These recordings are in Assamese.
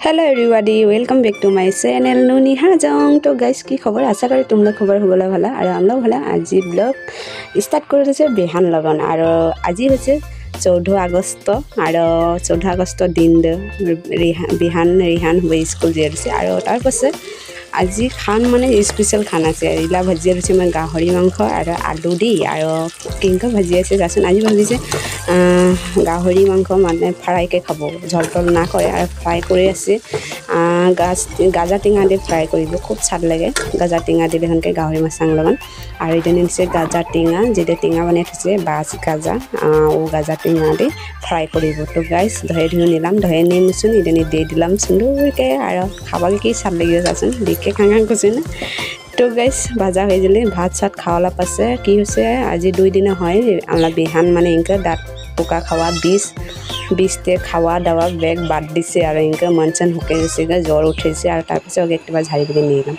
Hello everybody, welcome back to my channel Nuni Hajong. तो guys की खबर आशा करी तुम लोग खबर होगला भला और हम लोग भला आज ब्लॉग स्टार्ट कर रहे हैं बिहान लगन और आज होचे 14 আগস্ট और 14 আগস্ট दिन बिहान रिहान हुए स्कूल जे रसे और तार पासे आज खान माने स्पेशल खाना से इला भाजी रसे मैं गाहरी मांस और आलू दी और किंका भाजी আছে যাচোন আজি ভাবিছে গাহৰি মাংস মানে ফ্ৰাই কে খাব ঝলটল না কৰে আৰু ফ্ৰাই কৰি আছে গাজা টিঙা দি ফ্ৰাই কৰিব খুব স্বাদ লাগে গাজা টিঙা দিলে হনকে গাহৰি মাছাং লগন আৰু ইদনে নিছে গাজা টিঙা যেতে টিঙা বনাই থৈছে বাছ গাজা ও গাজা টিঙা দি ফ্ৰাই কৰিব তো গাইস ধৰে ধুই নিলাম ধৰে নিমছুন ইদনে দি দিলাম সুন্দৰকে আৰু খাবলৈ কি স্বাদ লাগিব যাচোন দেখে খাঙাং কৈছে না तो गाइस भाजा हो जले भात सात खावाला पासे की होसे आज 2 दिन হয় আমরা বিহান মানে ইনকা দাঁত পোকা খাওয়া 20 তে খাওয়া দাওয়া ব্যাগ বাদ দিছে আর ইনকা মনচন হুকে গেছে জ্বর উঠেছে আর তার পাছে ওকে একবার ঝাড়ি করে নিলাম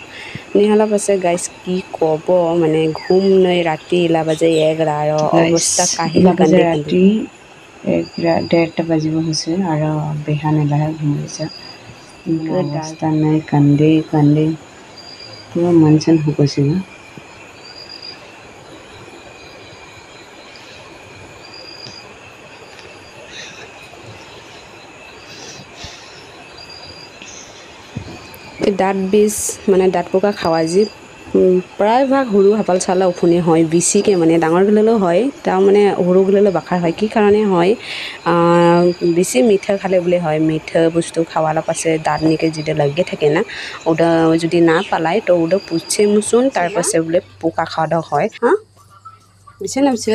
নিহালা পাছে গাইস কি কব মানে ঘুম নাই রাতি ইলা বাজে 11 আর অবস্থা কাহিলা কান্দে রাতি 1:30 বাজিব হইছে আর বিহান এলাহে ঘুমাইছে অবস্থা নাই কান্দে पूरा मनसन हो गए दाँत बीज माने दाँत पोका खावा जी प्राय भाग हुरु हापाल चाला उफुनी হয় বেছিকে মানে ডাঙৰ গলেও হয় তা মানে হুৰু গলেও বাখাৰ হয় কি কাৰণে হয় বেছি মিঠা খালে বলে হয় মিঠা বস্তু খাওয়ালা পাছে দাঁত নিকে যেটা লাগে থাকে না ওটা যদি না পালায় তো ওটা পুছে মুসুন তার পাছে বলে পোকা খাওয়া হয় হ্যাঁ বুঝছে না বুঝছে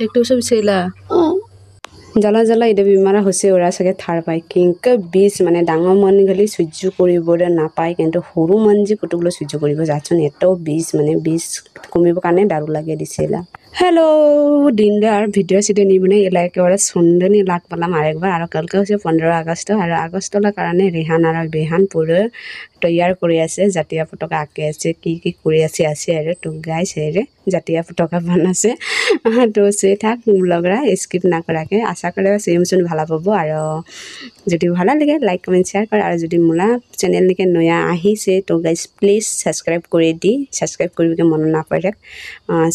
একটু সব ছেলা জ্বালা জ্বালা এটা বেমাৰ হৈছে ওৰা সাগে থাৰ পায় কিংকা বিষ মানে ডাঙৰ মন গলি সহ্য কৰিবলৈ নাপায় কিন্তু সৰু মন যি পুটুকলৈ সহ্য কৰিব যাচোন এটো বিষ মানে বিষ কমিব কাৰণে দাৰু লাগে দিছিলা हेलो दिनदार भिडिओ सिडिओ निबने एला एकेबारे सुंदरनी लाग पालाम आरेकबार और कलके होছে 15 আগস্ট और আগষ্টला কাৰণে ৰিহান আৰু বিহান পুৰো তৈয়াৰ কৰি আছে জাতীয় পতাকা আঁকি আছে কি কৰি আছে আৰু তো গাইস হেৰে জাতীয় পতাকা বনাছে তো সে থাক ব্লগৰা স্কিপ না কৰাকে আশা কৰে সেমছুন ভালা পাবো আৰু যদি ভালা লাগে লাইক কমেন্ট শেয়াৰ কৰ আৰু যদি মোলা চ্যানেল নিকে নয়া আহিছে তো গাইস প্লিজ সাবস্ক্ৰাইব কৰি দি সাবস্ক্ৰাইব কৰিবকে মন না পৰে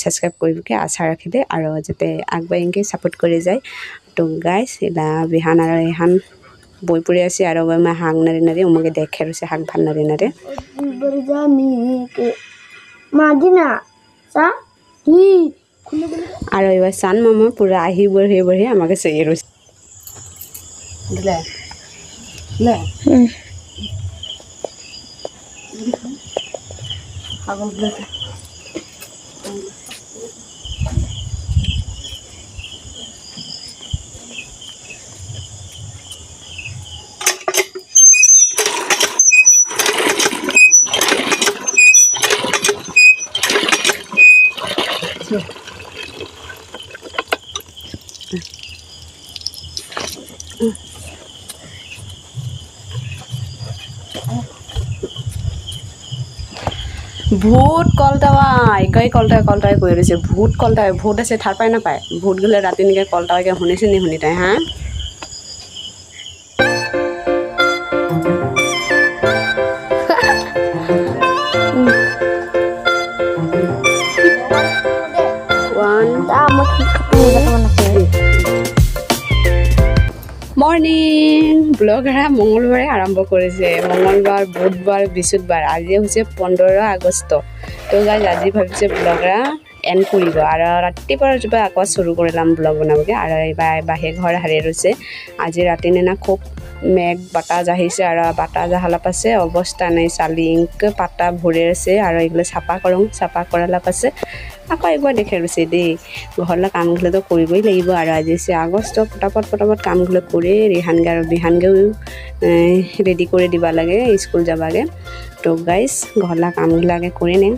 সাবস্ক্ৰাইব কৰিবকে আশা ৰাখিলে আৰু যেতে আগবাইংকে সাপোৰ্ট কৰি যায় তো গাইস এলা বিহান আৰু ৰিহান বই পড়ে আছে আর মই হাং নারে নারে ওমকে দেখে রছে হাং ভান নারে নারে জানি কে মাদিনা সা কি আর এবার সান মামা পুরো আহি বড়ে আমাকে সেই রছে দিলে লে হাগল বলে ভূত কলটাওয়া একাই কলটাই কই রয়েছে ভূত কলটাই ভূত আছে থার পায় না পায় ভূত গলে রাতে নিকে কলটাকে শুনিছে নি শুনি তাই হ্যাঁ মর্নিং ব্লগরা মঙ্গলবারে আরম্ভ করেছে মঙ্গলবার বুধবার বৃহস্পতিবার আজি হচ্ছে 15 আগস্ট তো গাইজ আজি ভাবিছে ব্লগরা এন্ড কৰিব আৰু ৰাতিপুৱাৰ জবা আকৌ শুৰু কৰিলাম ব্লগ বনাবকে আৰু বাহে ঘৰ হাৰি ৰছে আজি ৰাতি নেনা খুব মেঘ বাতাস আহিছে আৰু বাতাস আহালা পাছে অৱস্থা নাই চালিংক পাতা ভৰে আছে আৰু এগুলো চাপা কৰালা পাছে আকৌ একবাৰ দেখে ৰছে দেই ঘৰলা কামগুলো তো কৰিবই লাগিব আৰু আজি আছে আগষ্ট পটাপট কামগুলো কৰে ৰিহানগে আৰু বিহানগেও ৰেডি কৰে দিবা লাগে স্কুল যাবাগে তো গাইস ঘৰলা কামগুলো আগে করে নে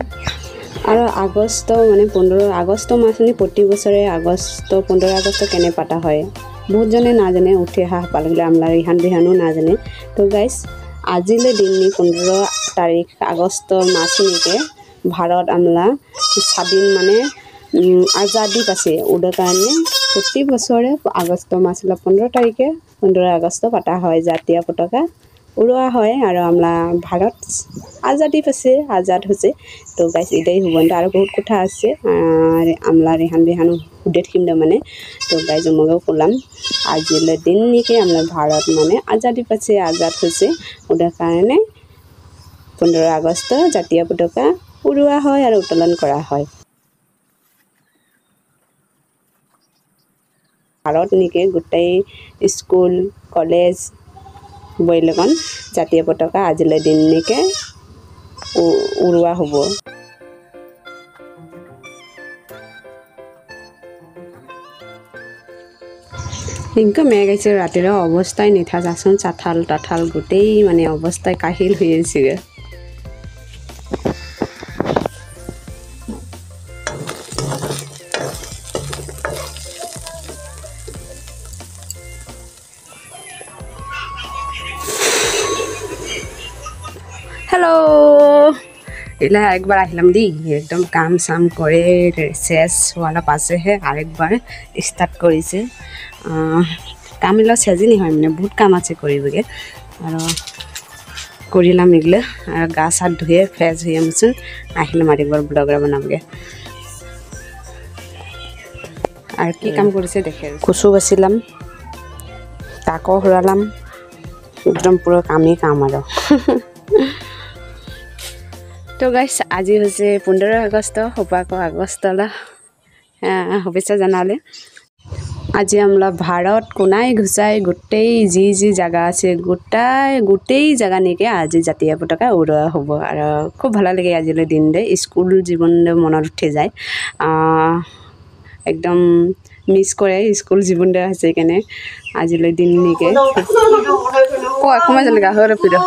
আর আগস্ট মানে 15 আগস্ট মাসনি প্রতি বছরে আগস্ট 15 আগস্ট কেনে পাতা হয় বহুত জনে না জানে উঠে পালগলে আমরা রিহান বিহানো না জানে তো গাইস আজিলে দিননি 15 তারিখ আগস্ট মাসনিকে ভারত আমলা স্বাধীন মানে আজাদি পাছে ওদের কারণে প্ৰতি বছৰে আগষ্ট মাহ 15 তাৰিখে 15 আগষ্ট পাতা হয় জাতীয় পতাকা উড়োৱা হয় আৰু আমৰা ভাৰত আজাদি পাইছে আজাদ হৈছে তো গাইস এটাই হুবন্ত আর বহুত কথা আছে আর আমরা রেহান বেহান হুডেট কিনতে মানে তো গাইস মগেও কলাম আজিলে দিন নিকে আমরা ভারত মানে আজাদি পাইছে আজাদ হৈছে ওটার কারণে 15 আগষ্ট জাতীয় পতাকা উড়োৱা হয় আৰু উত্তোলন কৰা হয় ভাৰত নিকে গোটেই স্কুল কলেজ বইলগন জাতীয় পতাকা আজিলে দিন নিকে উড়োৱা হ'ব ইনকো মেগাইছে ৰাতিৰ অৱস্থাই নিথা যাচোন চাথাল তাথাল গোটেই মানে অৱস্থাই কাহিল হৈ আছে हेलो इला एक बार आहिलाम दी एकदम काम साम करे शेष वाला पासे है और एक बार स्टार्ट करिसे काम इला सेजी नहीं হয় মানে বহুত কাম আছে করিবগে আর করিলাম ইগলে আর গা হাত ধুয়ে ফ্রেশ হয়ে আমছুন আহিলাম আর একবার ব্লগরা বানাবগে আর কি কাম করিছে দেখে কুসু বাছিলাম তাকো হরালাম একদম পুরো কামই কাম আর তো গাইস আজি হচ্ছে 15 আগস্ট হোপাকো আগস্টলা শুভেচ্ছা জানালে আজি আমরা ভারত কোনাই ঘুচাই গোটেই যি যি জায়গা আছে গোটেই জায়গা নিকে আজি জাতীয় পতাকা উড়োৱা হ'ব আৰু খুব ভালো লাগে আজিলে দিন দে স্কুল জীবন মনত উঠে যায় একদম মিস করে স্কুল জীবন দে আছে কেনে আজিলে দিন নিকে ও কমা চলে গা হরে পিড়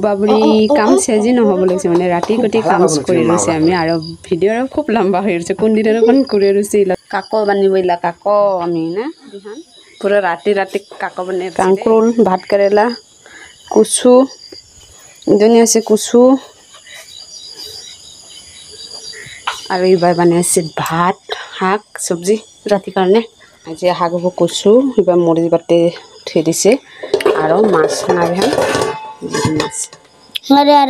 বাবরি কাম সেজি নহব লাগছে মানে রাতি গটি কাম কৰি লৈছে আমি আৰু ভিডিঅ খুব লম্বা হৈ আছে কোন দিনৰ কোন কৰি লৈছে কাকো বানিবইলা কাকো আমি না বিহান পুৰো ৰাতি কাকো বানে কাঁকৰোল ভাত কেৰেলা কুচু ইজনী আছে কুচু আৰু এইবাৰ বানাইছে ভাত শাক চব্জি ৰাতি কাৰণে আজি শাক হ'ব কুচু এইবাৰ মৰি বাটে থৈ দিছে আৰু মাছ নাবিহান মাছ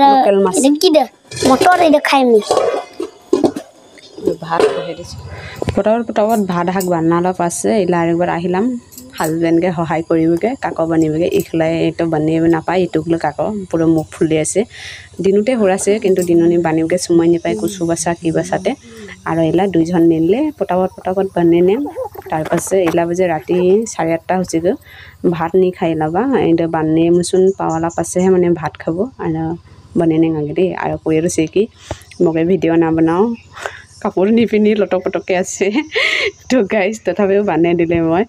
লোকেল মাছ কি দে মটৰ এই খাইমি ভাত বহাই দিছে পটাপট ভাত শাক বানালা পাছে ইলা একবাৰ আহিলাম হাজবেণ্ডকে সহায় কৰিবগে কাকো বানিবগে ইখলাই এইটো বানিব নাপায় ইটুকলে কাকো পুৰো মুখ ফুলি আছে দিনতে হৰাছে কিন্তু দিননি বানিবগে সময় নাপায় কুচু বাছা কি বাছাতে আৰু ইলা দুইজন মিললে পটাপট বানিনে তাৰপাছে ইলা বজে ৰাতি 8:30 হৈছেগে ভাত নি খাই লবা এইটো বানে মুচুন পাৱালা পাছেহে মানে ভাত খাব আৰু বনেনে গাগৰি আৰু কৈ ৰছে কি মগে ভিডিঅ' না বনাও কাপোৰ নিপিনি লটপটকে আছে তো গাইস তথাপিও বানে দিলে মই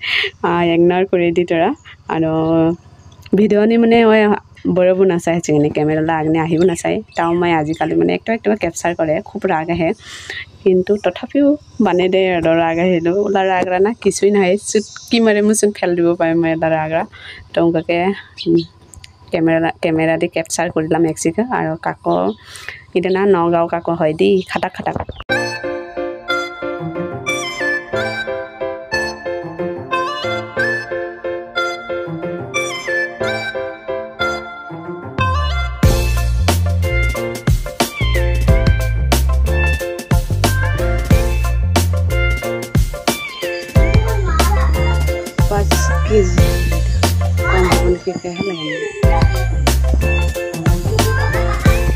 ইগনোৰ কৰি দি তৰা আৰু ভিডিঅ' নি মানে বৰবু নাচাই চিনি কেমেৰালা আগনে আহিব নাচাই তাও মই আজিকালি মানে একটা ক্যাপচাৰ কৰে খুব ৰাগ আহে কিন্তু তথাপিও বানে দে ৰাগ আহিলো ওলা ৰাগৰা না কিছুই নাই চুটকি মাৰে মুচুন ফেল দিব পাই মই এটা ৰাগৰা তংকাকে কেমেৰা দি ক্যাপচাৰ কৰিলাম এক্সিকা আৰু কাকো ইদনা নগাঁও কাকো হয় দি খাটা के कह लगे